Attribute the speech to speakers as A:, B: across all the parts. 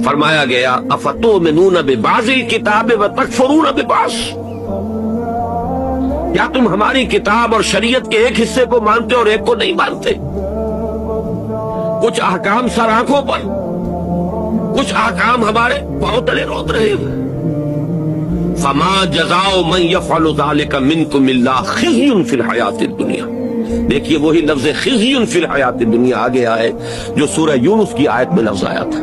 A: فرمایا گیا افتؤمنون ببعض الکتاب وتکفرون ببعض، کیا تم ہماری کتاب اور شریعت کے ایک حصے کو مانتے اور ایک کو نہیں مانتے؟ کچھ احکام سر آنکھوں پر، کچھ احکام ہمارے پاؤں تلے روت رہے ہیں۔ فما جزاء من يفعل ذلك منكم الا خزي في الحیات الدنیا۔ دیکھیے وہی لفظ خزي في الحیات الدنیا آ گیا ہے جو سورہ یونس کی آیت میں لفظ آیا تھا،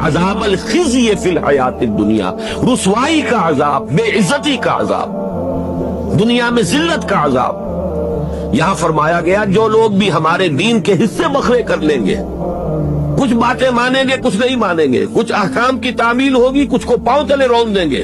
A: عذاب الخزي في الحیات الدنیا، رسوائی کا عذاب، بے عزتی کا عذاب، دنیا میں ذلت کا عذاب۔ یہاں فرمایا گیا جو لوگ بھی ہمارے دین کے حصے بکھرے کر لیں گے، کچھ باتیں مانیں گے کچھ نہیں مانیں گے، کچھ احکام کی تعمیل ہوگی کچھ کو پاؤں تلے رون دیں گے،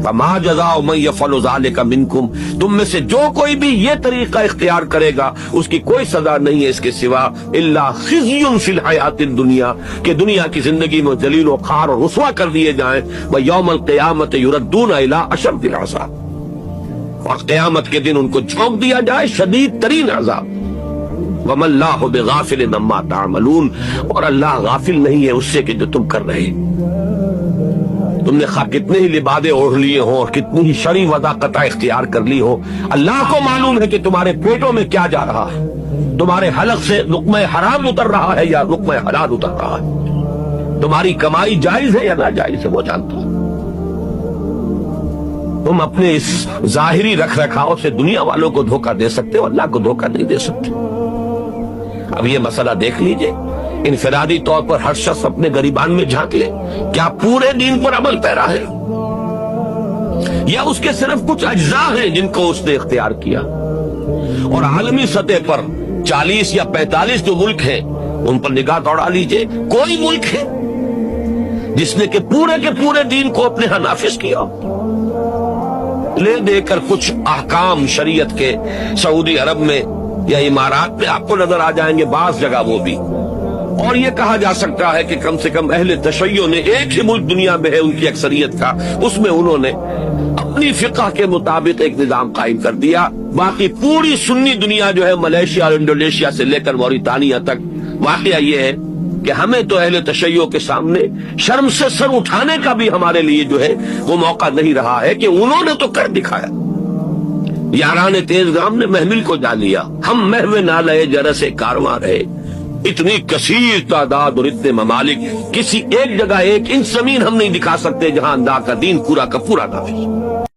A: فما جزاء من يفعل ذلك منكم، تم میں سے جو کوئی بھی یہ طریقہ اختیار کرے گا اس کی کوئی سزا نہیں ہے اس کے سوا الا خزي في الحیات الدنیا، کہ دنیا کی زندگی میں ذلیل و خوار اور رسوا کر دیے جائیں، ویوم القیامت يردون الى اشد العذاب، اور قیامت کے دن ان کو جھونک دیا جائے شدید ترین عذاب۔ وَمَا اللَّهُ بِغَافِلٍ عَمَّا تَعْمَلُونَ، اور اللہ غافل نہیں ہے اس سے کہ جو تم کر رہے، تم نے خواہ کتنے ہی لبادے اوڑھ لیے ہوں اور کتنی ہی شرعی وضاقتیں اختیار کر لی ہو، اللہ کو معلوم ہے کہ تمہارے پیٹوں میں کیا جا رہا ہے، تمہارے حلق سے لقمہ حرام اتر رہا ہے یا لقمہ حلال اتر رہا ہے، تمہاری کمائی جائز ہے یا ناجائز ہے وہ جانتا ہے۔ تم اپنے اس ظاہری رکھ رکھاؤ سے دنیا والوں کو دھوکہ دے سکتے ہو، اللہ کو دھوکہ نہیں دے سکتے۔ اب یہ مسئلہ دیکھ لیجئے، انفرادی طور پر ہر شخص اپنے گریبان میں جھانک لے، کیا پورے دین پر عمل پیرا ہے یا اس کے صرف کچھ اجزاء ہیں جن کو اس نے اختیار کیا؟ اور عالمی سطح پر 40 یا 45 جو ملک ہیں ان پر نگاہ دوڑا لیجئے، کوئی ملک ہے جس نے کہ پورے کے پورے دین کو اپنے ہاں نافذ کیا؟ لے دے کر کچھ احکام شریعت کے سعودی عرب میں یا امارات میں آپ کو نظر آ جائیں گے، بعض جگہ وہ بھی، اور یہ کہا جا سکتا ہے کہ کم سے کم اہل تشیع نے ایک ہی ملک دنیا میں ہے ان کی اکثریت کا، اس میں انہوں نے اپنی فقہ کے مطابق ایک نظام قائم کر دیا، باقی پوری سنی دنیا جو ہے ملیشیا اور انڈونیشیا سے لے کر موریتانیہ تک، واقعہ یہ ہے کہ ہمیں تو اہل تشیع کے سامنے شرم سے سر اٹھانے کا بھی ہمارے لیے جو ہے وہ موقع نہیں رہا ہے کہ انہوں نے تو کر دکھایا۔ یاران تیز گام نے محمل کو جا لیا، ہم محو نالے جرس کارواں رہے، اتنی کثیر تعداد اور اتنے ممالک، کسی ایک جگہ ایک انچ زمین ہم نہیں دکھا سکتے جہاں اللہ کا دین پورا کا پورا نافذ۔